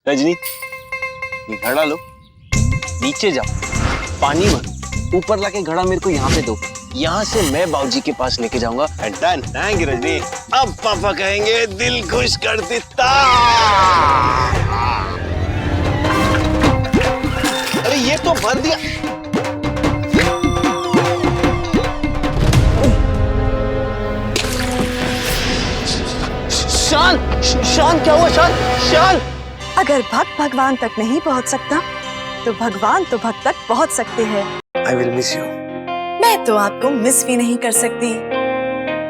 रजनी, ये घड़ा लो, नीचे जाओ, पानी भरो, ऊपर लाके घड़ा मेरे को यहाँ पे दो, यहाँ से मैं बाबूजी के पास लेके जाऊंगा। डन। Thank you Rajni. अब पापा कहेंगे दिल खुश कर देता। अरे ये तो भर दिया। शान, शान क्या हुआ? शान, शान। अगर भक्त भगवान तक नहीं पहुंच सकता तो भगवान तो भक्त तक पहुंच सकते हैं। I will miss you. मैं तो आपको मिस भी नहीं कर सकती,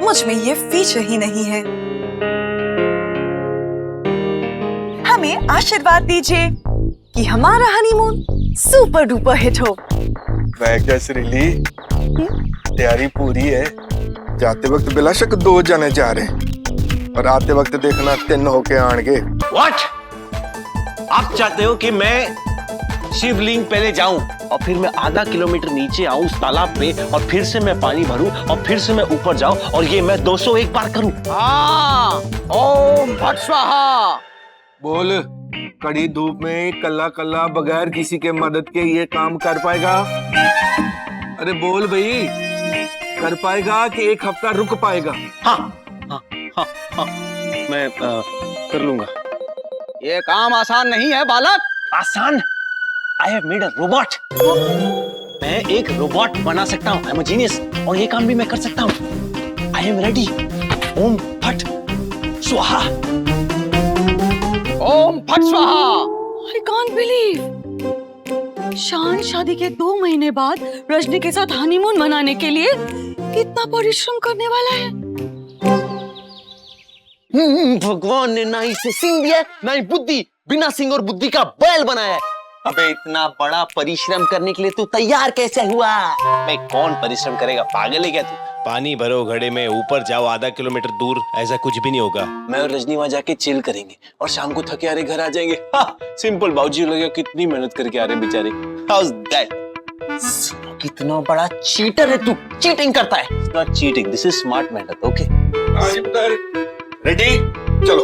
मुझ में ये फीचर ही नहीं है। हमें आशीर्वाद दीजिए कि हमारा हनीमून सुपर डुपर हिट हो। श्रीली, तैयारी पूरी है। जाते वक्त बिला शक 2 जने जा रहे हैं और आते वक्त देखना 3 होके आएंगे। What? आप चाहते हो कि मैं शिवलिंग पहले जाऊं और फिर मैं आधा किलोमीटर नीचे आऊं उस तालाब पे और फिर से मैं पानी भरूं और फिर से मैं ऊपर जाऊं और ये मैं 201 बार करूं? हाँ। ओम भट स्वाहा। बोल, कड़ी धूप में कल्ला कल्ला बगैर किसी के मदद के ये काम कर पाएगा? अरे बोल भाई, कर पाएगा कि 1 हफ्ता रुक पाएगा? हाँ हाँ हाँ हाँ, मैं कर लूंगा। ये काम आसान नहीं है बालक। आसान? I have made a robot. मैं एक रोबोट बना सकता हूँ। I'm a genius. और ये काम भी मैं कर सकता हूँ। I am ready. ओम फट स्वाहा। ओम फट स्वाहा। I can't believe शान शादी के 2 महीने बाद रजनी के साथ हनीमून मनाने के लिए कितना परिश्रम करने वाला है। भगवान ने ना ही से सिंह दिया ना ही बुद्धि, बिना सिंह और बुद्धि का बैल बनाया है। अबे इतना बड़ा परिश्रम करने के लिए तू तैयार कैसे हुआ? मैं कौन परिश्रम करेगा? पागल है क्या तू? पानी भरो घड़े में, ऊपर जाओ आधा किलोमीटर दूर, ऐसा कुछ भी नहीं होगा। मैं और रजनी वहां जाके चिल करेंगे और शाम को थके हारे घर आ जाएंगे। हाँ, सिंपल। बाबूजी लगेगा कितनी मेहनत करके आ रहे बेचारे। How's that? कितना बड़ा चीटर है तू, चीटिंग करता है। It's not cheating, this is smart method, okay? Ready, चलो।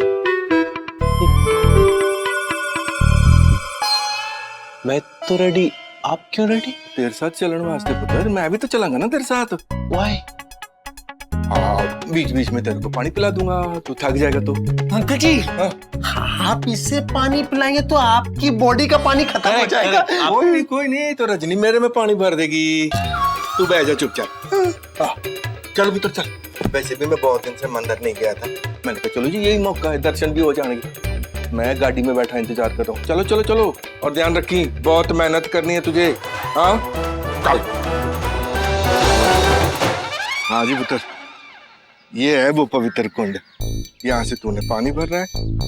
मैं तो रेडी, आप क्यों रेडी? तेरे साथ चलने वास्ते पुत्र, मैं भी तो चलांगा ना तेरे साथ। Why? बीच बीच में तेरे को पानी पिला दूंगा, तू थक जाएगा तो। अंकल जी, आप इससे पानी पिलाएंगे तो आपकी बॉडी का पानी खत्म हो जाएगा। कोई नहीं, तो रजनी मेरे में पानी भर देगी। तू बैठ जा चुपचाप। चल पुत्र चल। वैसे भी मैं बहुत दिन से मंदिर नहीं गया था, मैंने कहा चलो जी यही मौका है, दर्शन भी हो जाएंगे। मैं गाड़ी में बैठा इंतजार कर रहा हूँ। चलो चलो चलो, और ध्यान रखी, बहुत मेहनत करनी है तुझे। हाँ चल। हाँ जी पुत्र, ये है वो पवित्र कुंड। यहाँ से तूने पानी भर रहा है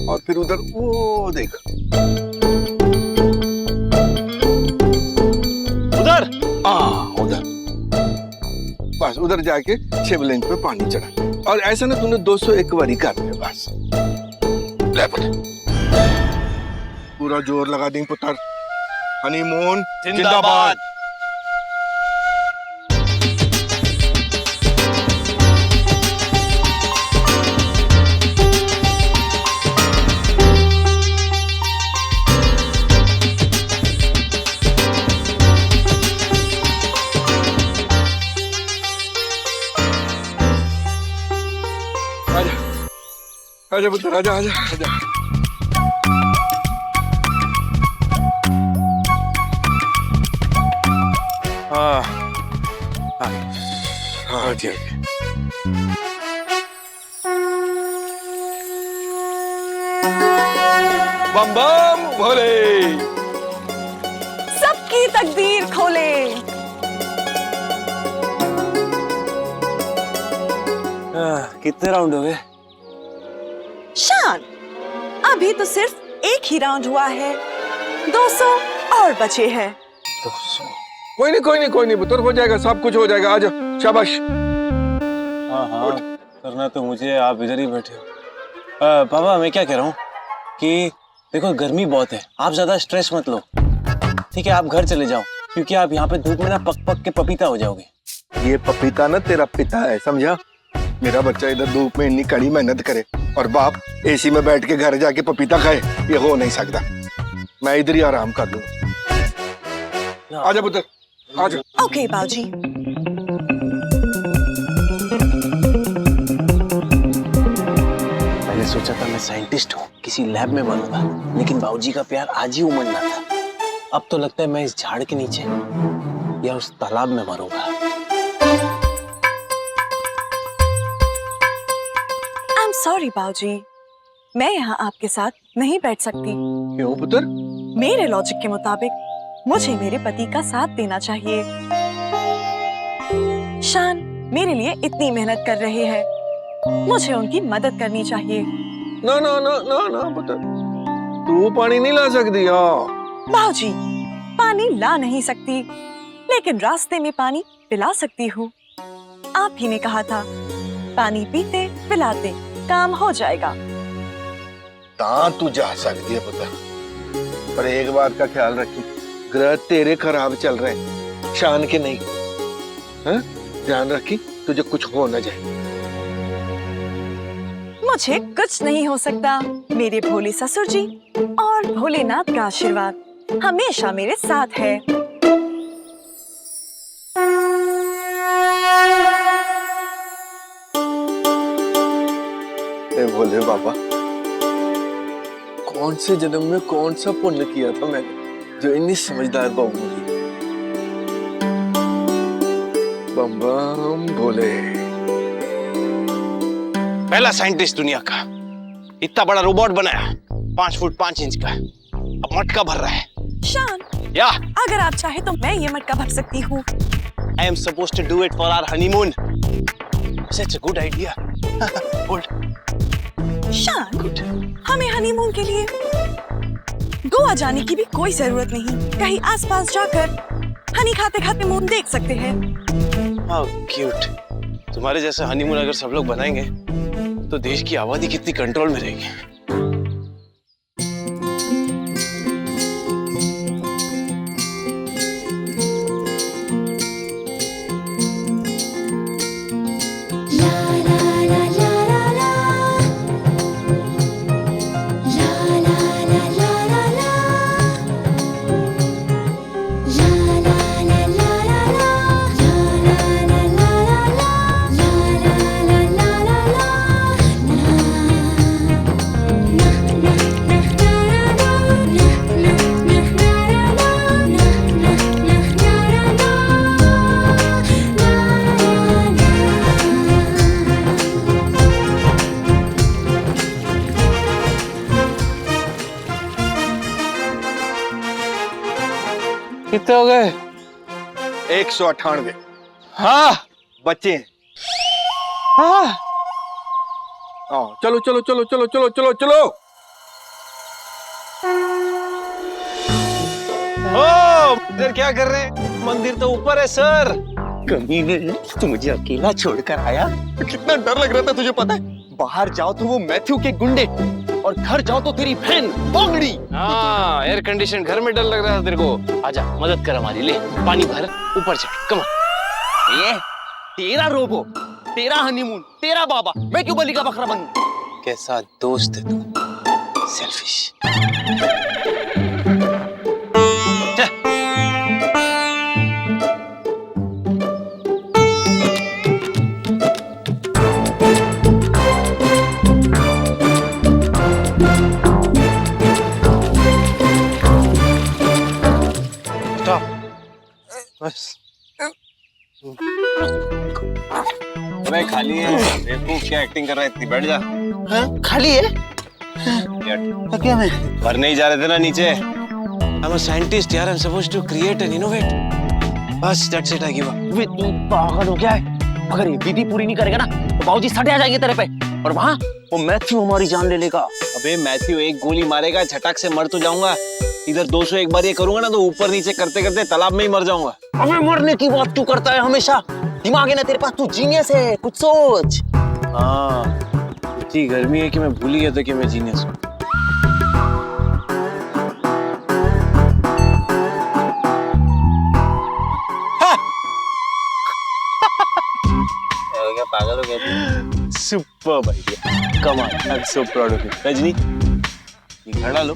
और फिर उधर वो देख, उधर। उधर बस, उधर जाके शिवलिंग पे पानी चढ़ा और ऐसा ना तूने 201 बारी करना है बस। ले पुत्र, पूरा जोर लगा देंगे पुत्र। हनीमून जिंदाबाद। आजा पुत्र, आजा आजा आजा। हाँ हाँ हाँ जी। बम बम भोले, सबकी तकदीर खोले। कितने राउंड हो गए? शान, अभी तो सिर्फ 1 ही राउंड हुआ है, 200 और बचे हैं। 200। कोई नहीं पुत्र, हो जाएगा, सब कुछ हो जाएगा। आजा, शाबाश। हाँ हाँ, करना तो मुझे, आप इधर ही बैठे हो। पापा मैं क्या कह रहा हूँ कि देखो गर्मी बहुत है, आप ज्यादा स्ट्रेस मत लो, ठीक है? आप घर चले जाओ, क्योंकि आप यहाँ पे धूप में ना पक पक के पपीता हो जाओगे। ये पपीता ना तेरा पिता है, समझा? मेरा बच्चा इधर धूप में इतनी कड़ी मेहनत करे और बाप एसी में बैठ के घर जाके पपीता खाए, ये हो नहीं सकता। मैं इधर ही आराम कर लूंगा। आजा पुत्र, आजा। ओके बाबूजी। मैंने सोचा था मैं साइंटिस्ट हूँ, किसी लैब में मरूंगा, लेकिन बाबूजी का प्यार आज ही उमड़ना था। अब तो लगता है मैं इस झाड़ के नीचे या उस तालाब में मरूंगा। आई एम सॉरी बाबूजी, मैं यहाँ आपके साथ नहीं बैठ सकती। क्यों पुत्र? मेरे लॉजिक के मुताबिक मुझे मेरे पति का साथ देना चाहिए। शान मेरे लिए इतनी मेहनत कर रहे हैं, मुझे उनकी मदद करनी चाहिए। ना ना ना ना ना पुत्र, तू पानी नहीं ला सकती। बाबूजी, पानी ला नहीं सकती, लेकिन रास्ते में पानी पिला सकती हूँ। आप ही ने कहा था, पानी पीते पिलाते काम हो जाएगा। ता तू जा सकती है पुत्र, पर एक बात का ख्याल रखी, ग्रह तेरे खराब चल रहे हैं, शान के नहीं। हैं? ध्यान रखी, तुझे कुछ हो न जाए। मुझे कुछ नहीं हो सकता। मेरे भोले ससुर जी और भोलेनाथ का आशीर्वाद हमेशा मेरे साथ है। ए भोले बाबा, कौन से जन्म में कौन सा पुण्य किया था मैंने जो इतनी समझदार बहू मिली। बम बम भोले। पहला साइंटिस्ट दुनिया का, इतना बड़ा रोबोट बनाया, 5 फुट 5 इंच का, अब मटका भर रहा है। शान, या अगर आप चाहे तो मैं ये मटका भर सकती हूँ। I am supposed to do it for our honeymoon. Such a good idea. Good. शान, हमें हनीमून के लिए गोवा जाने की भी कोई जरूरत नहीं। कहीं आसपास जाकर हनी खाते खाते मून देख सकते हैं। How cute. तुम्हारे जैसे हनीमून अगर सब लोग बनाएंगे तो देश की आबादी कितनी कंट्रोल में रहेगी। कितने हो गए? 198। हाँ बच्चे हैं। हाँ चलो चलो चलो चलो चलो चलो चलो। ओ इधर क्या कर रहे हैं? मंदिर तो ऊपर है सर। कमीने, तू मुझे अकेला छोड़कर आया। कितना डर लग रहा था तुझे पता है? बाहर जाओ तो वो मैथ्यू के गुंडे, और घर जाओ तो तेरी बहन बोंगड़ी। हाँ एयर कंडीशन घर में डर लग रहा था तेरे को। आजा मदद कर हमारी, ले पानी भर, ऊपर चढ़, कम ऑन। ये तेरा रोबो, तेरा हनीमून, तेरा बाबा, मैं क्यों बलि का बकरा बनूं? कैसा दोस्त है तू, सेल्फिश। बस अबे खाली है, देखो क्या एक्टिंग कर रहा है, इतनी बैठ जा। हाँ, खाली है? तो क्या मैं? पर नहीं जा रहे थे ना नीचे। I'm a scientist यार, I'm supposed to create and innovate. बस that's it, I give up. वे तू पागल हो गया है? अगर ये विधि पूरी नहीं करेगा ना तो बाबूजी सटे आ जाएंगे तेरे पे, और वहाँ वो मैथ्यू हमारी जान ले लेगा। अबे मैथ्यू एक गोली मारेगा, झटक से मर तो जाऊंगा। इधर 201 बार ये करूंगा ना तो ऊपर नीचे करते करते तालाब में ही मर जाऊंगा। अबे मरने की बात क्यों करता है हमेशा? दिमाग है ना तेरे पास, तू जीनियस है, कुछ सोच। हाँ इतनी गर्मी है कि मैं भूल ही गया था कि मैं जीनियस हूँ। क्या पागल हो गया? सुपर आइडिया, कमाल, I am so proud of you. Rajni ये घड़ा लो,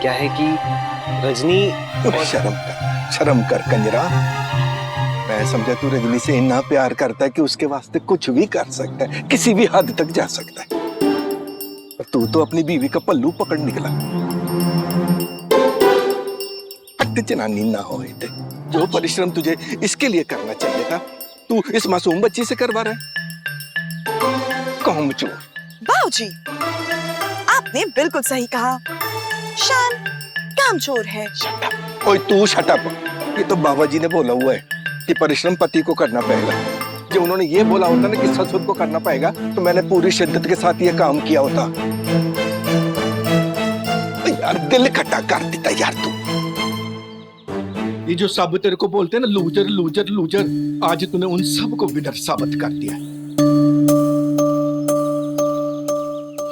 क्या है कि रजनी शर्म कर कंजरा। मैं समझा तू रजनी से इतना प्यार करता है कि उसके वास्ते कुछ भी कर सकता है, किसी भी हद तक जा सकता है। और तू तो अपनी बीवी का पल्लू पकड़ निकला। हट्टी जनानी ना हो थे। जो परिश्रम तुझे इसके लिए करना चाहिए था, तू इस मासूम बच्ची से करवा रहा है। कामचोर। बाबूजी, आपने बिल्कुल सही कहा। शान कामचोर है। ओए तू शट अप। ये तो बाबा जी ने बोला हुआ है कि परिश्रम पति को करना पड़ेगा। जब उन्होंने ये बोला होता ना कि ससुर को करना पड़ेगा, तो मैंने पूरी शिद्दत के साथ ये काम किया होता। यार दिल खट्टा कर देता यार तू। ये जो सब तेरे को बोलते हैं ना, लूजर लूजर लूजर, आज तूने उन सब को विनर साबित कर दिया।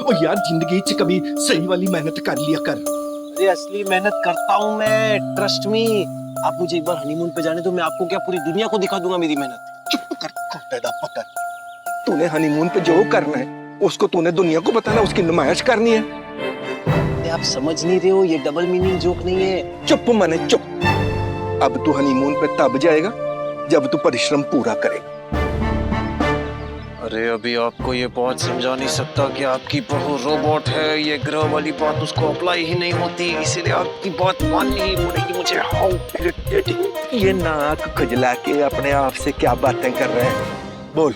ओ यार जिंदगी च कभी सही वाली मेहनत कर लिया कर। अरे असली मेहनत करता हूँ मैं, ट्रस्ट मी। आप मुझे एक बार हनीमून पे जाने दो, मैं आपको क्या पूरी दुनिया को दिखा दूंगा मेरी मेहनत। चुप कर कोटेदा पकड़। तूने हनीमून पे जो करना है उसको तूने दुनिया को बताना, उसकी नुमाइश करनी है। अरे आप समझ नहीं रहे हो, ये डबल मीनिंग जोक नहीं है। चुप मने चुप। अब तू हनीमून पे तब जाएगा जब तू परिश्रम पूरा करेगा। अरे अभी आपको ये बहुत समझा नहीं सकता कि आपकी बहू रोबोट है। ये ग्रह वाली बात उसको अप्लाई ही नहीं होती, इसीलिए आपकी बात माननी ही पड़ेगी मुझे। How irritating. ये नाक खुजला के अपने आप से क्या बातें कर रहे हैं? बोल,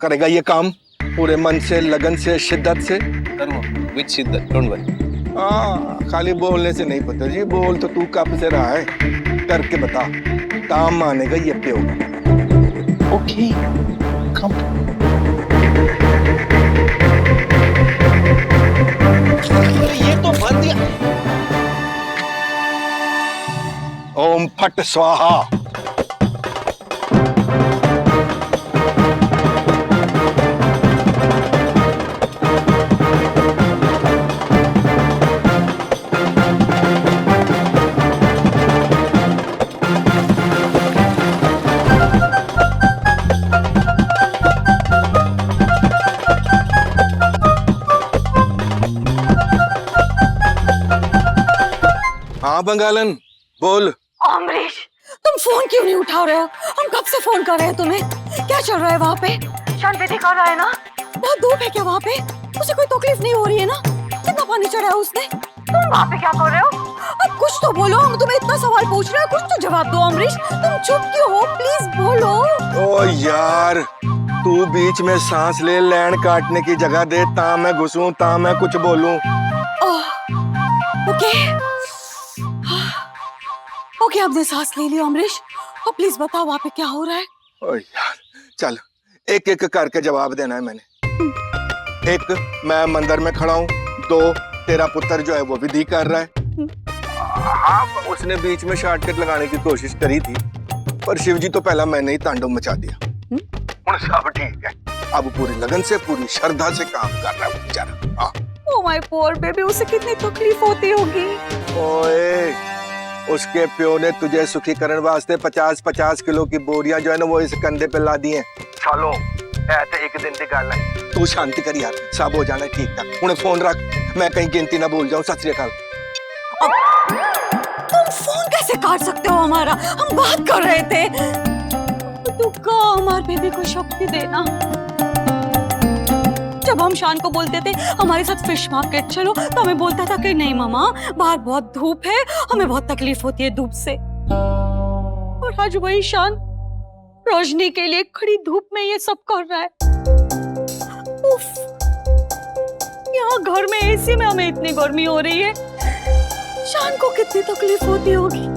करेगा ये काम पूरे मन से, लगन से, शिद्दत से? करूंगा विद शिद्दत, डोंट वरी। हाँ, खाली बोलने से नहीं पता जी। बोल तो तू कब से रहा है, करके बता। काम मानेगा ये प्यो। ओके कम। ये तो भर दिया। ओम फट स्वाहा। हाँ बंगालन, बोल। अमरीश, तुम फोन क्यों नहीं उठा रहे हो? हम कब से फोन कर रहे हैं तुम्हें। क्या चल रहा है वहाँ पे? शान विधि कर रहा है ना? बहुत धूप है क्या वहाँ पे? उसे कोई तकलीफ नहीं हो रही है ना? कितना पानी चढ़ा है उसने? तुम वहाँ पे क्या कर रहे हो? अब कुछ तो बोलो, हम तुम्हें इतना सवाल पूछ रहे हैं, कुछ तो जवाब दो। अमरीश, तुम चुप क्यों हो? प्लीज बोलो। ओ यार, तू बीच में सांस ले, लैंड काटने की जगह दे, ता मैं घुसूं, ता मैं कुछ बोलूं। ओके ओके, आपने सांस ले लिया अमरीश। अब प्लीज बताओ वहाँ पे क्या हो रहा है? ओ यार, चल एक एक करके जवाब देना है मैंने। एक, मैं मंदिर में खड़ा हूँ। दो, तेरा पुत्र जो है वो विधि कर रहा है। हाँ, उसने बीच में शॉर्टकट लगाने की कोशिश करी थी, पर शिवजी तो पहला मैंने ही तांडव मचा दिया। सब ठीक है, अब पूरी लगन से, पूरी श्रद्धा से काम कर रहा है बेचारा। हाँ। ओह माय पुअर बेबी, उसे कितनी तकलीफ होती होगी। ओए, उसके प्यो ने तुझे सुखी करने वास्ते 50-50 किलो की बोरियां जो है ना वो इस कंधे पे ला दी हैं। सालों ऐसे एक दिन की गल है। तू शांति कर यार, सब हो जाना ठीक ठाक। उन्हें फोन रख, मैं कहीं गिनती ना भूल जाऊं। सत श्री अकाल। तुम फोन कैसे काट सकते हो हमारा? हम बात कर रहे थे। तू कहो हमारे बेबी को शक्ति देना। जब हम शान को बोलते थे हमारे साथ फिश मार्केट चलो, तो हमें बोलता था कि नहीं मामा, बाहर बहुत धूप है, हमें बहुत तकलीफ होती है धूप से। और आज वही शान रोशनी के लिए खड़ी धूप में ये सब कर रहा है। उफ, यहाँ घर में एसी में हमें इतनी गर्मी हो रही है, शान को कितनी तकलीफ होती होगी।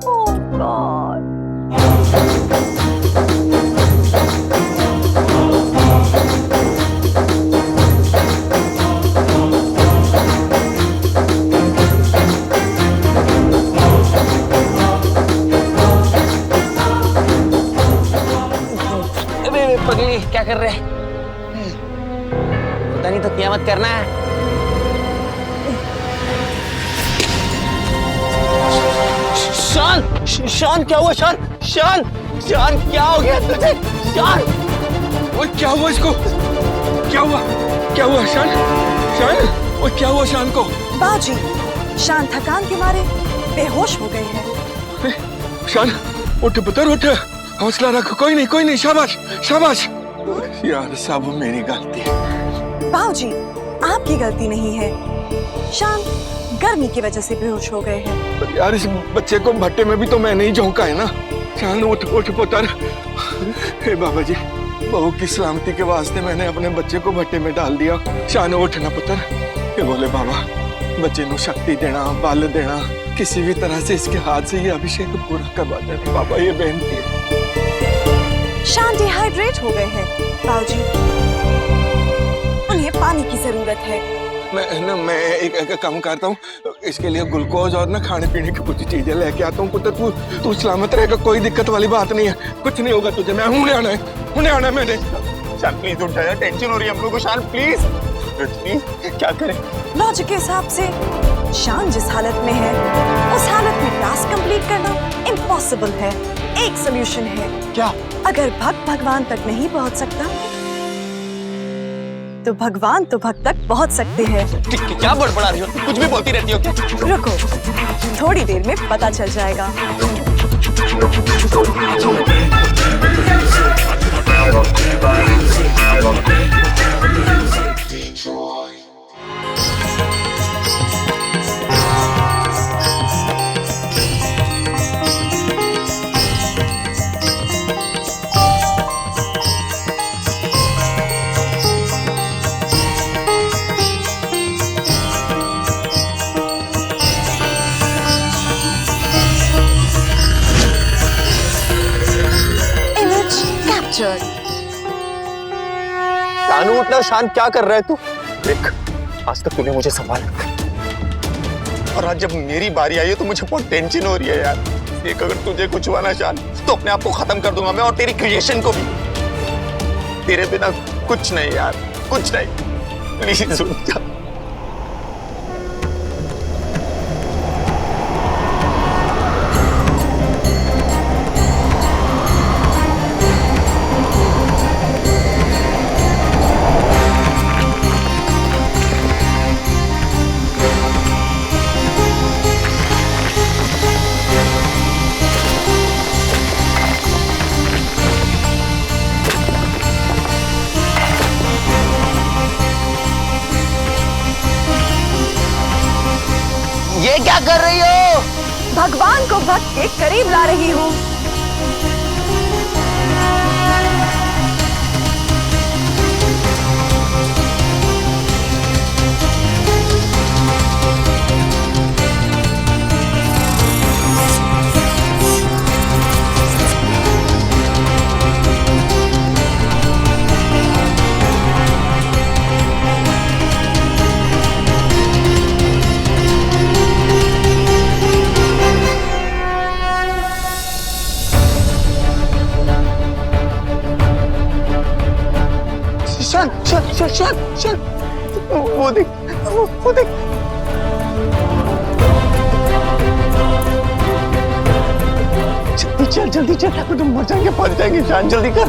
ओह गॉड। पगली क्या कर रहे हैं? पता नहीं तो क्या मत करना है। शान क्या हुआ? शान क्या हो गया तुझे? शान, ओए क्या हुआ इसको? क्या हुआ शान? ओए क्या हुआ शान को? बाजी, शान थकान के मारे बेहोश हो गए हैं। शान उठ पुत्र उठ, हौसला रख, कोई नहीं, शाबाश शाबाश। यार सब मेरी गलती है। बाबूजी, आपकी गलती नहीं है। शान गर्मी की वजह से बेहोश हो गए हैं। यार इस बच्चे को भट्टे में भी तो मैंने ही झोंका है ना। शान उठ पुत्र। हे बाबा जी, बहू की सलामती के वास्ते मैंने अपने बच्चे को भट्टे में डाल दिया। शान उठ ना पुत्र। हे बोले बाबा, बच्चे को शक्ति देना, बल देना, किसी भी तरह से इसके हाथ से ये अभिषेक पूरा करवा देना बाबा, ये बेनती है। शान डिहाइड्रेट हो गए हैं बाबूजी, उन्हें पानी की जरूरत है। मैं एक काम करता हूँ, इसके लिए ग्लूकोज और ना खाने पीने की कुछ चीजें लेके आता हूँ पुत्र। तू सलामत रहेगा, कोई दिक्कत वाली बात नहीं है, कुछ नहीं होगा तुझे। मैं हुने आना है मैंने। शान प्लीज उठ जा, टेंशन हो रही है हम लोग को। शान प्लीज, क्या करें? लॉजिक के हिसाब से शान जिस हालत में है, उस हालत में टास्क कंप्लीट करना इम्पॉसिबल है। एक सोल्यूशन है। क्या? अगर भक्त भगवान तक नहीं पहुंच सकता, तो भगवान तो भक्त तक पहुंच सकते हैं। क्या बड़बड़ा रही हो? कुछ भी बोलती रहती हो क्या? रुको, थोड़ी देर में पता चल जाएगा। शान उठना। शान क्या कर रहा है तू? देख, आज तक तूने मुझे संभाला, और आज जब मेरी बारी आई है तो मुझे बहुत टेंशन हो रही है यार। देख, अगर तुझे कुछ हुआ ना शान, तो अपने आप को खत्म कर दूंगा मैं, और तेरी क्रिएशन को भी। तेरे बिना कुछ नहीं यार, कुछ नहीं। प्लीज उठ जा। ये क्या कर रही हो? भगवान को भक्त के करीब ला रही हूँ। शान, वो देख, वो देख। जल्दी चल, तुम मर जाएंगे, फंस जाएंगे। शान जल्दी कर।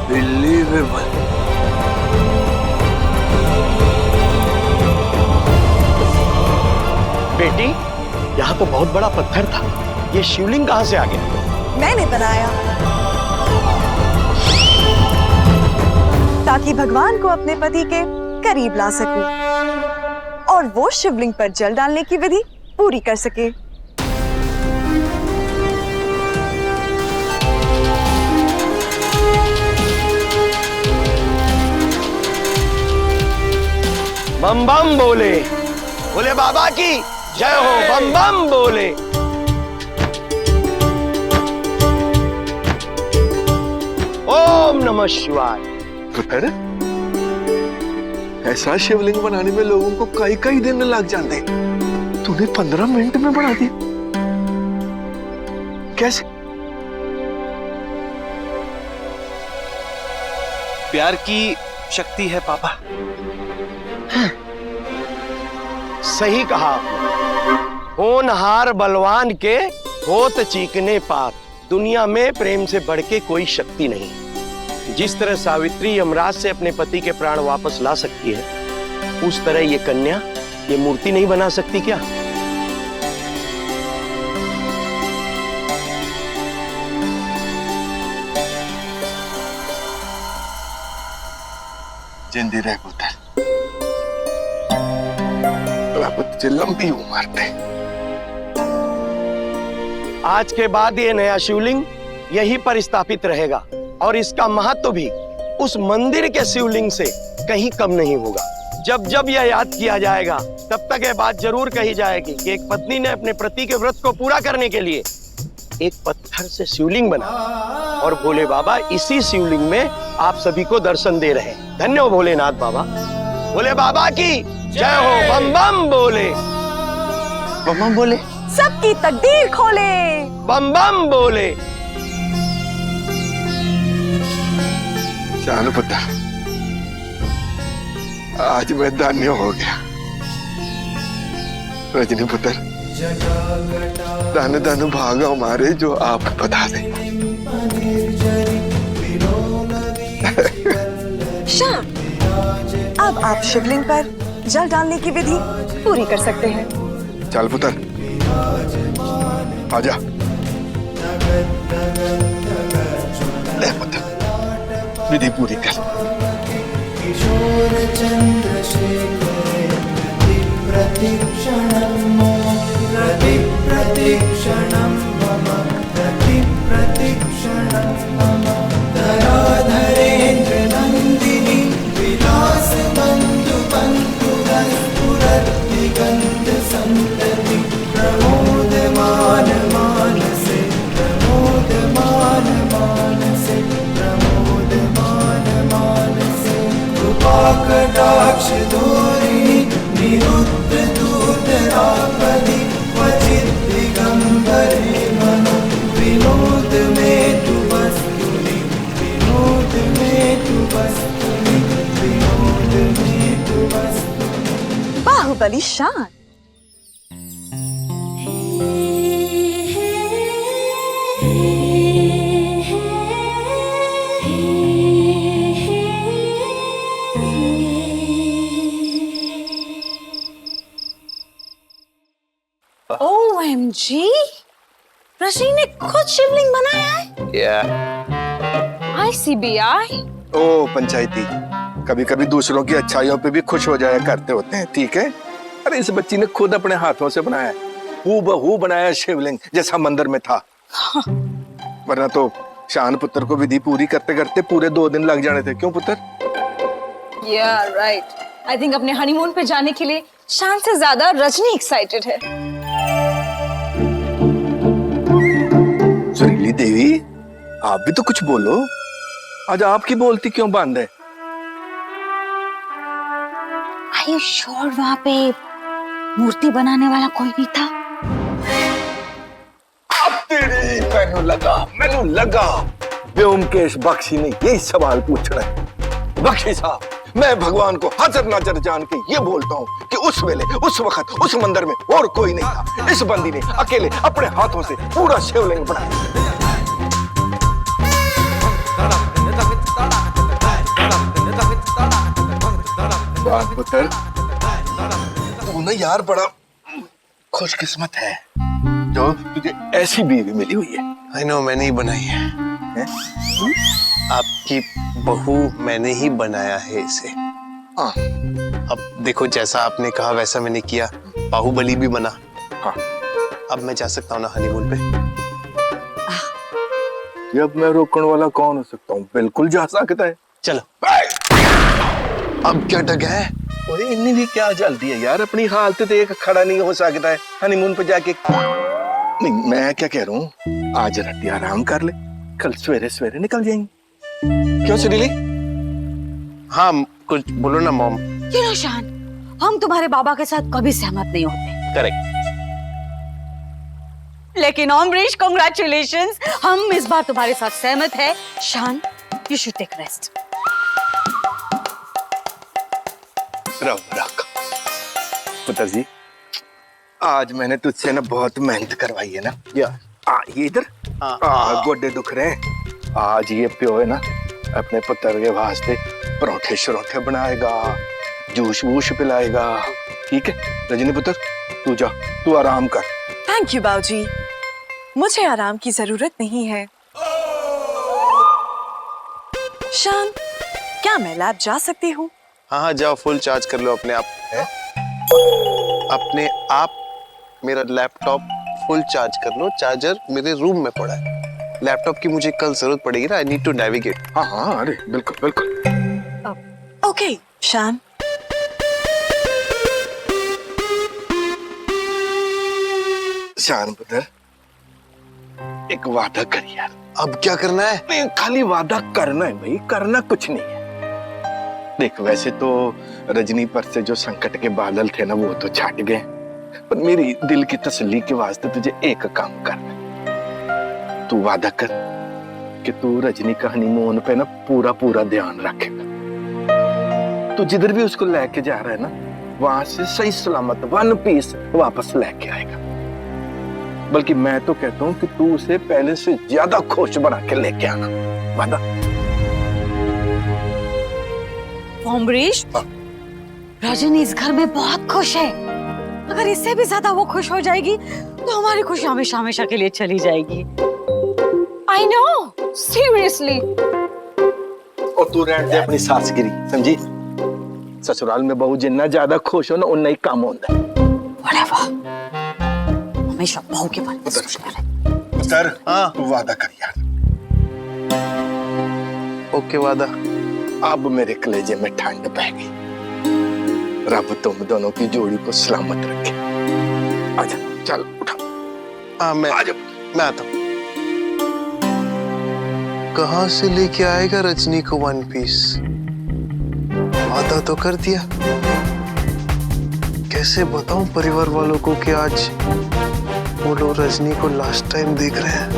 Unbelievable. बेटी, यहाँ तो बहुत बड़ा पत्थर था, ये शिवलिंग कहाँ से आ गया? मैंने बनाया ताकि भगवान को अपने पति के करीब ला सकूं और वो शिवलिंग पर जल डालने की विधि पूरी कर सके। बम बम बोले, बोले बाबा की जय हो। बम बम बोले। ओम नमः शिवाय। पुत्र, ऐसा शिवलिंग बनाने में लोगों को कई दिन लग जाते, तूने 15 मिनट में बना दिया। कैसे? प्यार की शक्ति है पापा। सही कहा आपने। होनहार बलवान के होत चीकने पार। दुनिया में प्रेम से बढ़ के कोई शक्ति नहीं। जिस तरह सावित्री यमराज से अपने पति के प्राण वापस ला सकती है, उस तरह ये कन्या ये मूर्ति नहीं बना सकती क्या? जिंदी रह पुत्र, रब तुझे लंबी उम्र दे। आज के बाद ये नया शिवलिंग यहीं पर स्थापित रहेगा और इसका महत्व भी उस मंदिर के शिवलिंग से कहीं कम नहीं होगा। जब जब यह याद किया जाएगा तब तक यह बात जरूर कही जाएगी कि एक पत्नी ने अपने पति के व्रत को पूरा करने के लिए एक पत्थर से शिवलिंग बना और भोले बाबा इसी शिवलिंग में आप सभी को दर्शन दे रहे हैं। धन्य हो भोलेनाथ बाबा। भोले बाबा की जय हो। बम बम बोले। बम बम बोले। सबकी तकदीर खोले। बम बम बोले। चलो पुत्र, आज मैं धन्य हो गया। रजनी पुत्र, धन धन भाग हमारे जो आप बता दे। शान, अब आप शिवलिंग पर जल डालने की विधि पूरी कर सकते हैं। चल पुत्र, आजा। ले पुत्र, विधि पूरी कर। बाहुबली शान। OMG, रशी ने खुद शिवलिंग बनाया है। ICBI। ओ पंचायती, कभी कभी दूसरों की अच्छाइयों पे भी खुश हो जाया करते होते हैं, ठीक है? अरे इस बच्ची ने खुद अपने हाथों से बनाया, हूबहू बनाया शिवलिंग जैसा मंदिर में था। वरना तो शान पुत्र को विधि पूरी करते करते पूरे 2 दिन लग जाने थे। क्यों पुत्र? Yeah, right. I think अपने हनीमून पे जाने के लिए शान से ज्यादा रजनी एक्साइटेड है। सुरीली देवी, आप भी तो कुछ बोलो। आज आपकी बोलती क्यों बंद है? Are you sure वहाँ पे मूर्ति बनाने वाला कोई नहीं था? अब तेरी मैनू लगा व्योमकेश बख्शी ने यही सवाल पूछना है। बख्शी साहब, मैं भगवान को हाजिर नाजर जान के ये बोलता हूँ कि उस वेले, उस वक्त, उस मंदिर में और कोई नहीं था। इस बंदी ने अकेले अपने हाथों से पूरा शिवलिंग बनाया। पुत्र, तू ना यार बड़ा खुशकिस्मत है जो तुझे ऐसी बीवी मिली हुई है। आई नो, मैंने ही बनाई है। आपकी बहू मैंने ही बनाया है इसे। हाँ। अब देखो, जैसा आपने कहा वैसा मैंने किया। बाहुबली भी बना। हाँ। अब मैं जा सकता हूँ ना हनीमून पे? अब मैं रोकने वाला कौन हो सकता हूँ? बिल्कुल जा सकता है। चलो। अब क्या डग है? अरे इन्हीं भी क्या जल्दी है यार, अपनी हालत देख खड़ा नहीं हो सकता है हनीमून पे जाके। नहीं, मैं क्या कह रहा हूँ, आज रात आराम कर ले, कल सवेरे सवेरे निकल जाएंगे। क्यों सुरीली? हाँ, कुछ बोलो ना मॉम। You know, शान, हम तुम्हारे बाबा के साथ कभी सहमत नहीं होते। करेक्ट। लेकिन अम्बरीश, कांग्रेचुलेशंस, हम इस बार तुम्हारे साथ सहमत है। शान, यू शुड टेक रेस्ट। रख पुत्र जी, आज मैंने तुझसे ना बहुत मेहनत करवाई है ना। या ये इधर गोडे दुख रहे हैं। आज ये प्यो है ना अपने पुत्र के वास्ते परोठे शरोठे बनाएगा, जूस वूस पिलाएगा। ठीक है रजनी पुत्र, तू जा, तू आराम कर। थैंक यू बाबूजी, मुझे आराम की जरूरत नहीं है। शान, क्या मैं लैब जा सकती हूँ? हाँ हाँ जाओ, फुल चार्ज कर लो अपने आप। अपने आप मेरा लैपटॉप फुल चार्ज कर लो, चार्जर मेरे रूम में पड़ा है। लैपटॉप की मुझे कल जरूरत पड़ेगी ना, आई नीड टू नेविगेट। हाँ हाँ अरे बिल्कुल बिल्कुल। ओके शान। शान पुत्र, एक वादा कर यार। अब क्या करना है? नहीं, खाली वादा करना है भाई, करना कुछ नहीं है। देख वैसे तो रजनी पर से जो संकट के बादल थे ना वो तो छाट गए, पर मेरी दिल की तसल्ली के वास्ते तुझे एक काम करना है। तू वादा कर कि तू रजनी का हनीमून पे ना पूरा पूरा ध्यान रखेगा। तू जिधर भी उसको लेके जा रहा है ना, वहां से सही सलामत वन पीस वापस लेके आएगा। बल्कि मैं तो कहता हूँ कि तू उसे पहले से ज्यादा खुश बना के लेके आना। वादा? अमरीश, रजनी इस घर में बहुत खुश है। अगर इससे भी ज्यादा वो खुश हो जाएगी तो हमारी खुशी हमेशा हमेशा के लिए चली जाएगी। I know, seriously. और तू रहने दे अपनी सासगिरी, समझी? ससुराल में बहू जितना ज्यादा खुश हो ना उतना ही काम होता है। Whatever। हमेशा बहू के बारे में सोचते रहे। सर हाँ तू वादा कर यार। ओके वादा। अब मेरे कलेजे में ठंड बह गई। रब तुम दोनों की जोड़ी को सलामत रखे। आजा चल उठा। हाँ मैं आता हूँ। कहाँ से लेके आएगा रजनी को वन पीस? वादा तो कर दिया, कैसे बताऊं परिवार वालों को कि आज वो लोग रजनी को लास्ट टाइम देख रहे हैं।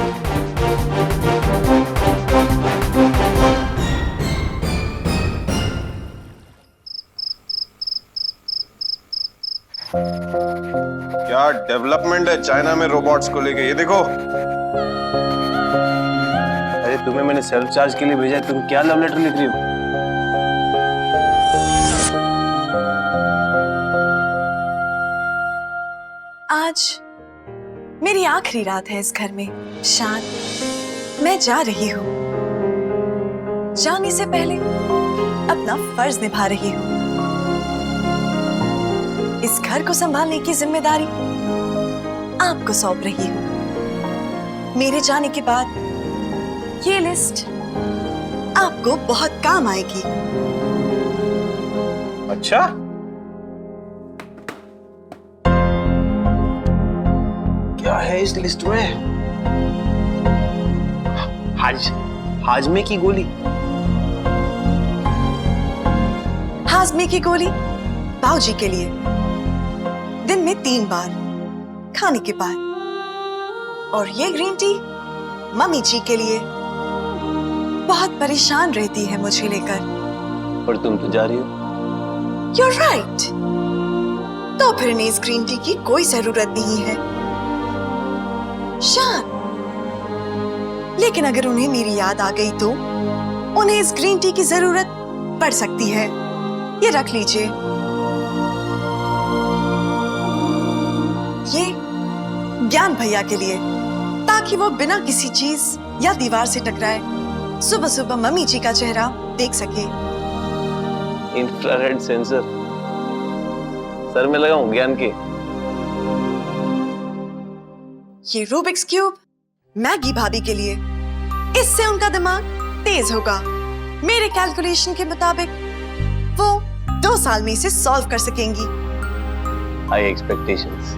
क्या डेवलपमेंट है चाइना में रोबोट्स को लेके, ये देखो। अरे तुम्हें मैंने सेल्फ चार्ज के लिए भेजा है, तुम क्या लव लेटर लिख रही हो? आज मेरी आखिरी रात है इस घर में। शान, मैं जा रही हूँ। जाने से पहले अपना फर्ज निभा रही हूँ। इस घर को संभालने की जिम्मेदारी आपको सौंप रही हूँ। मेरे जाने के बाद ये लिस्ट आपको बहुत काम आएगी। अच्छा, क्या है इस लिस्ट में? हाजमे की गोली। हाजमे की गोली बाऊजी के लिए दिन में 3 बार खाने के बाद, और ये ग्रीन टी मम्मी जी के लिए। बहुत परेशान रहती है मुझे लेकर। और तुम तो जा रही हो। You're right। तो फिर इस ग्रीन टी की कोई जरूरत नहीं है। शान, लेकिन अगर उन्हें मेरी याद आ गई तो उन्हें इस ग्रीन टी की जरूरत पड़ सकती है। ये रख लीजिए। ये ज्ञान भैया के लिए, ताकि वो बिना किसी चीज या दीवार से टकराए सुबह सुबह मम्मी जी का चेहरा देख सके। इंफ्रारेड सेंसर सर में लगाऊं ज्ञान के? ये रूबिक्स क्यूब मैगी भाभी के लिए। इससे उनका दिमाग तेज होगा। मेरे कैलकुलेशन के मुताबिक वो 2 साल में इसे सॉल्व कर सकेंगी। High expectations,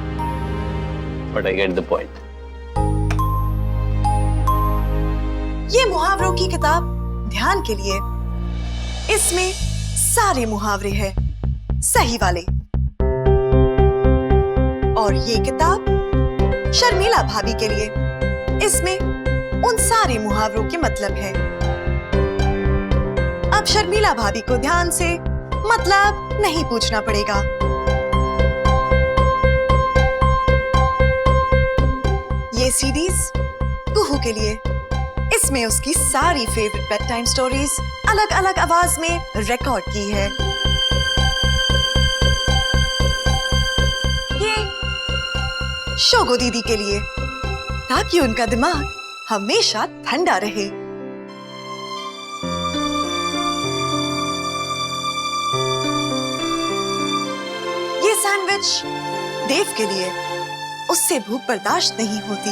but I get the point. ये मुहावरों की किताब ध्यान के लिए। इसमें सारे मुहावरे हैं, सही वाले। और ये किताब शर्मिला भाभी के लिए। इसमें उन सारे मुहावरों के मतलब है। अब शर्मिला भाभी को ध्यान से मतलब नहीं पूछना पड़ेगा। के लिए। इसमें उसकी सारी फेवरेट बेड टाइम स्टोरीज अलग अलग आवाज में रिकॉर्ड की है। ये शोगो दीदी के लिए, ताकि उनका दिमाग हमेशा ठंडा रहे। ये सैंडविच देव के लिए, उससे भूख बर्दाश्त नहीं होती।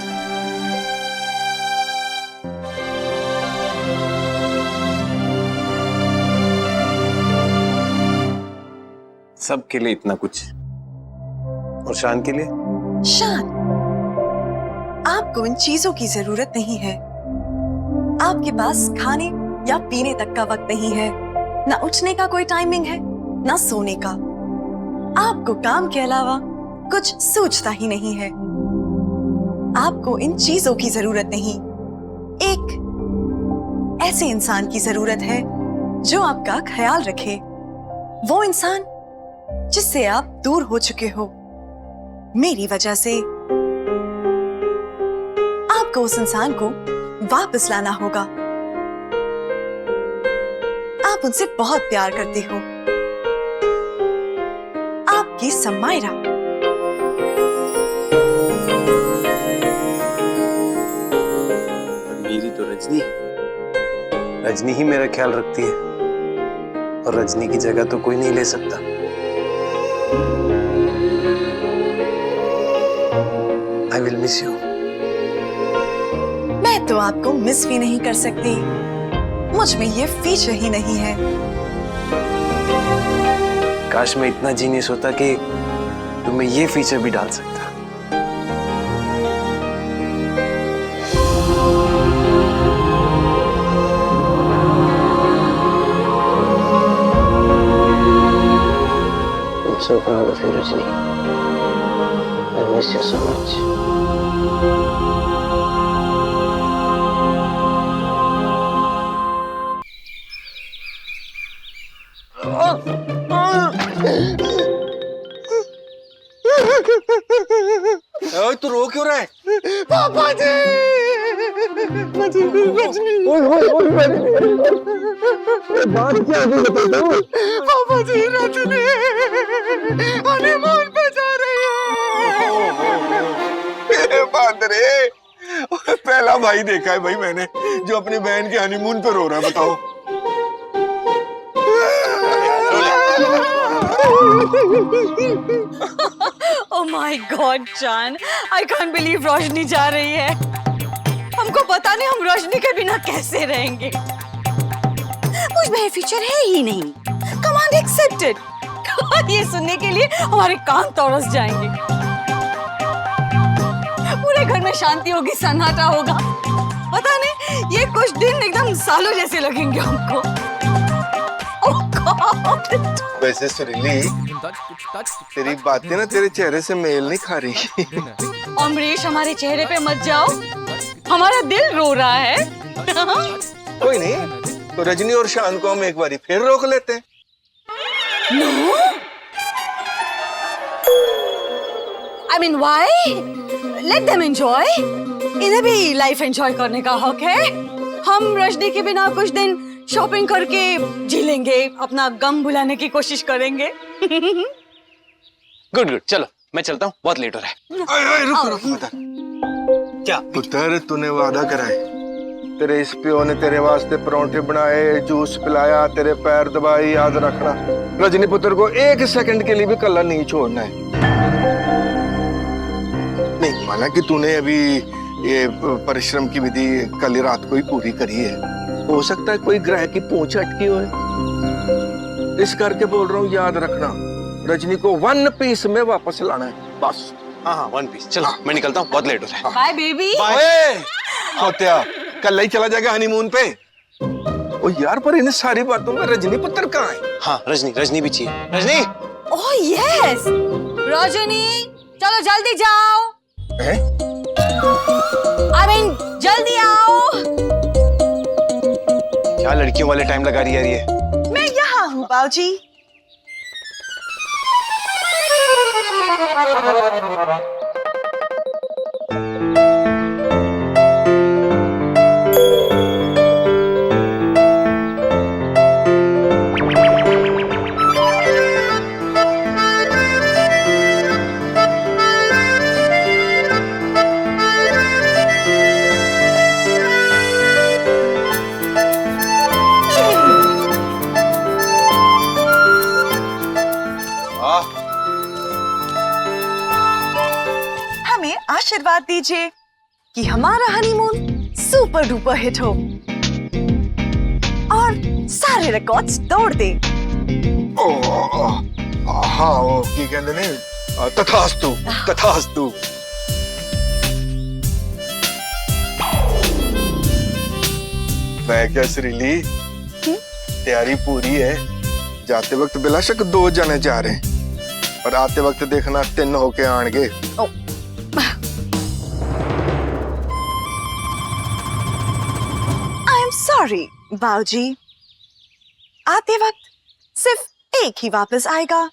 सबके लिए इतना कुछ, और शान के लिए? शान, आपको इन चीजों की जरूरत नहीं है। आपके पास खाने या पीने तक का वक्त नहीं है, ना उठने का कोई टाइमिंग है, ना सोने का। आपको काम के अलावा कुछ सूझता ही नहीं है। आपको इन चीजों की जरूरत नहीं, एक ऐसे इंसान की जरूरत है जो आपका ख्याल रखे। वो इंसान जिससे आप दूर हो चुके हो मेरी वजह से। आपको उस इंसान को वापस लाना होगा। आप उनसे बहुत प्यार करते हो। आपकी समायरा। मेरी तो रजनी, रजनी ही मेरा ख्याल रखती है, और रजनी की जगह तो कोई नहीं ले सकता। I will miss you. मैं तो आपको मिस भी नहीं कर सकती, मुझ में ये फीचर ही नहीं है। काश मैं इतना जीनियस होता कि तुम्हें ये फीचर भी डाल सकता। I'm so proud of you, Rajni. I miss you so much. ओए तू रो क्यों रहा है? पापा जी, बात क्या अभी बता दो। पापा जी, रजनी हनीमून पे जा रही है। बांदरे, पहला भाई देखा है भाई मैंने जो अपनी बहन के हनीमून पे रो रहा है, बताओ। Oh my God, जान, I can't believe रोशनी जा रही है। हमको पता नहीं हम रोशनी के बिना कैसे रहेंगे। मुझ में फीचर है ही नहीं। Command accepted. ये सुनने के लिए हमारे कान तरस जाएंगे। पूरे घर में शांति होगी, सन्नाटा होगा। पता नहीं ये कुछ दिन एकदम सालों जैसे लगेंगे हमको। Oh God! वैसे सुरीली, तेरी बातें ना तेरे चेहरे से मेल नहीं खा रही। अमरीश, हमारे चेहरे पे मत जाओ, हमारा दिल रो रहा है। कोई नहीं, तो रजनी और शान को हम एक बारी फिर रोक लेते हैं। No? I mean, why? Let them enjoy. इन्हें भी लाइफ एंजॉय करने का हक है। हम रजनी के बिना कुछ दिन शॉपिंग करके जी लेंगे, अपना गम भुलाने की कोशिश करेंगे। गुड गुड, चलो मैं चलता हूँ, बहुत लेट हो रहा है। ओए, रुक रुक पुत्र। क्या पुत्र, तूने वादा करा है, तेरे इस प्यो ने तेरे वास्ते परोंठे बनाए, जूस पिलाया, तेरे पैर दबाए, याद रखना। रजनी पुत्र को एक सेकंड के लिए भी कल्ला नहीं छोड़ना है। नहीं माना कि तूने अभी ये परिश्रम की विधि कल रात को ही पूरी करी है, हो सकता है कोई ग्रह की पूंछ अटकी हो, इस करके बोल रहा हूँ, याद रखना। रजनी को वन पीस में वापस लाना है, बस। हाँ हाँ, वन पीस। चलो मैं निकलता हूँ, बहुत लेट हो रहा है। Bye baby. ओए, खोत्या, कल ही चला जाएगा हनीमून पे। ओ यार, पर इन सारी बातों में रजनी पुत्र कहाँ है? हाँ, रजनी भी चाहिए। रजनी! ओह यस, रजनी, चलो जल्दी जाओ। हैं? I mean, जल्दी आओ। क्या लड़कियों वाले टाइम लगा रही है ये? मैं यहाँ हूँ बाबूजी। हमें आशीर्वाद दीजिए कि हमारा हनीमून सुपर डुपर हिट हो और सारे रिकॉर्ड्स तोड़ दे। हाँ वो की कहते ने तथास्तु तथास्तु। मैं क्या श्रीली, तैयारी पूरी है। जाते वक्त बिला शक 2 जने जा रहे हैं और आते वक्त देखना 3 होके आएंगे। आई एम सॉरी बाऊजी, आते वक्त सिर्फ एक ही वापस आएगा।